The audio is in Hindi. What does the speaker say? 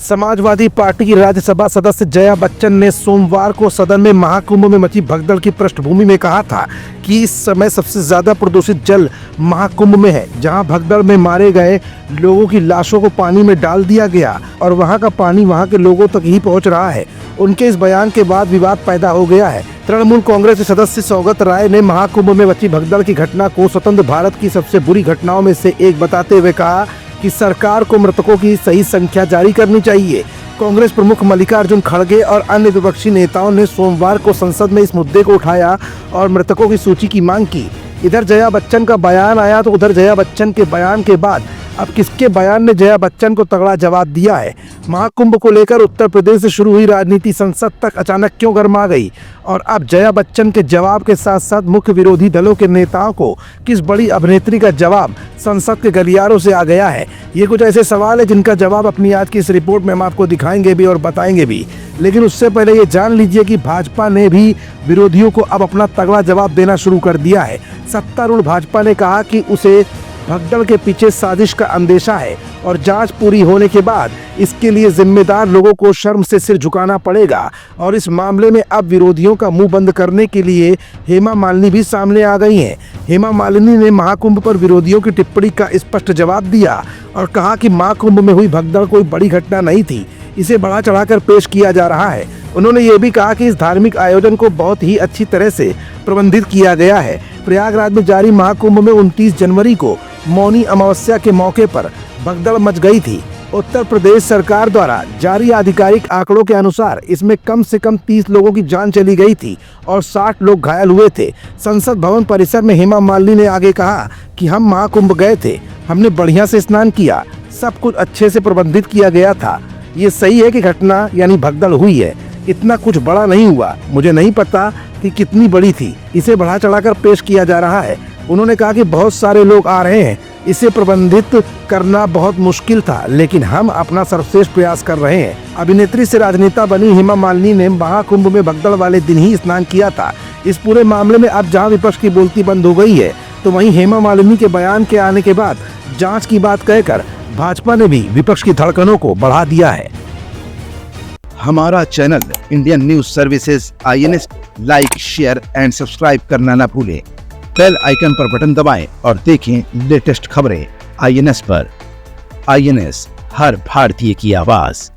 समाजवादी पार्टी की राज्यसभा सदस्य जया बच्चन ने सोमवार को सदन में महाकुंभ में मची भगदड़ की पृष्ठभूमि में कहा था कि इस समय सबसे ज्यादा प्रदूषित जल महाकुंभ में है, जहां भगदड़ में मारे गए लोगों की लाशों को पानी में डाल दिया गया और वहां का पानी वहां के लोगों तक ही पहुंच रहा है। उनके इस बयान के बाद विवाद पैदा हो गया है। तृणमूल कांग्रेस के सदस्य सौगत राय ने महाकुंभ में मची भगदड़ की घटना को स्वतंत्र भारत की सबसे बुरी घटनाओं में से एक बताते हुए कहा कि सरकार को मृतकों की सही संख्या जारी करनी चाहिए। कांग्रेस प्रमुख मल्लिकार्जुन खड़गे और अन्य विपक्षी नेताओं ने सोमवार को संसद में इस मुद्दे को उठाया और मृतकों की सूची की मांग की। इधर जया बच्चन का बयान आया तो उधर जया बच्चन के बयान के बाद अब किसके बयान ने जया बच्चन को तगड़ा जवाब दिया है। महाकुंभ को लेकर उत्तर प्रदेश से शुरू हुई राजनीति संसद तक अचानक क्यों गर्मा गई और अब जया बच्चन के जवाब के साथ साथ मुख्य विरोधी दलों के नेताओं को किस बड़ी अभिनेत्री का जवाब संसद के गलियारों से आ गया है। ये कुछ ऐसे सवाल है जिनका जवाब अपनी आज की इस रिपोर्ट में हम आपको दिखाएंगे भी और बताएंगे भी। लेकिन उससे पहले ये जान लीजिए कि भाजपा ने भी विरोधियों को अब अपना तगड़ा जवाब देना शुरू कर दिया है। सत्तारूढ़ भाजपा ने कहा कि उसे भगदड़ के पीछे साजिश का अंदेशा है और जांच पूरी होने के बाद इसके लिए जिम्मेदार लोगों को शर्म से सिर झुकाना पड़ेगा। और इस मामले में अब विरोधियों का मुंह बंद करने के लिए हेमा मालिनी भी सामने आ गई हैं। हेमा मालिनी ने महाकुंभ पर विरोधियों की टिप्पणी का स्पष्ट जवाब दिया और कहा कि महाकुंभ में हुई भगदड़ कोई बड़ी घटना नहीं थी, इसे बढ़ा चढ़ाकर पेश किया जा रहा है। उन्होंने ये भी कहा कि इस धार्मिक आयोजन को बहुत ही अच्छी तरह से प्रबंधित किया गया है। प्रयागराज में जारी महाकुंभ में 29 जनवरी को मौनी अमावस्या के मौके पर भगदड़ मच गई थी। उत्तर प्रदेश सरकार द्वारा जारी आधिकारिक आंकड़ों के अनुसार इसमें कम से कम 30 लोगों की जान चली गई थी और 60 लोग घायल हुए थे। संसद भवन परिसर में हेमा मालिनी ने आगे कहा कि हम महाकुंभ गए थे, हमने बढ़िया से स्नान किया, सब कुछ अच्छे से प्रबंधित किया गया था। ये सही है कि घटना यानी भगदड़ हुई है, इतना कुछ बड़ा नहीं हुआ। मुझे नहीं पता कि कितनी बड़ी थी, इसे बढ़ा चढ़ाकर पेश किया जा रहा है। उन्होंने कहा कि बहुत सारे लोग आ रहे हैं, इसे प्रबंधित करना बहुत मुश्किल था, लेकिन हम अपना सर्वश्रेष्ठ प्रयास कर रहे हैं। अभिनेत्री से राजनेता बनी हेमा मालिनी ने महाकुंभ में भगदड़ वाले दिन ही स्नान किया था। इस पूरे मामले में अब जहां विपक्ष की बोलती बंद हो गई है, तो वहीं हेमा मालिनी के बयान के आने के बाद जांच की बात कहकर भाजपा ने भी विपक्ष की धड़कनों को बढ़ा दिया है। हमारा channel Indian news services INS like, share and subscribe करना ना भूलें। बेल आइकन पर बटन दबाएं और देखें लेटेस्ट खबरें INS पर। INS, हर भारतीय की आवाज।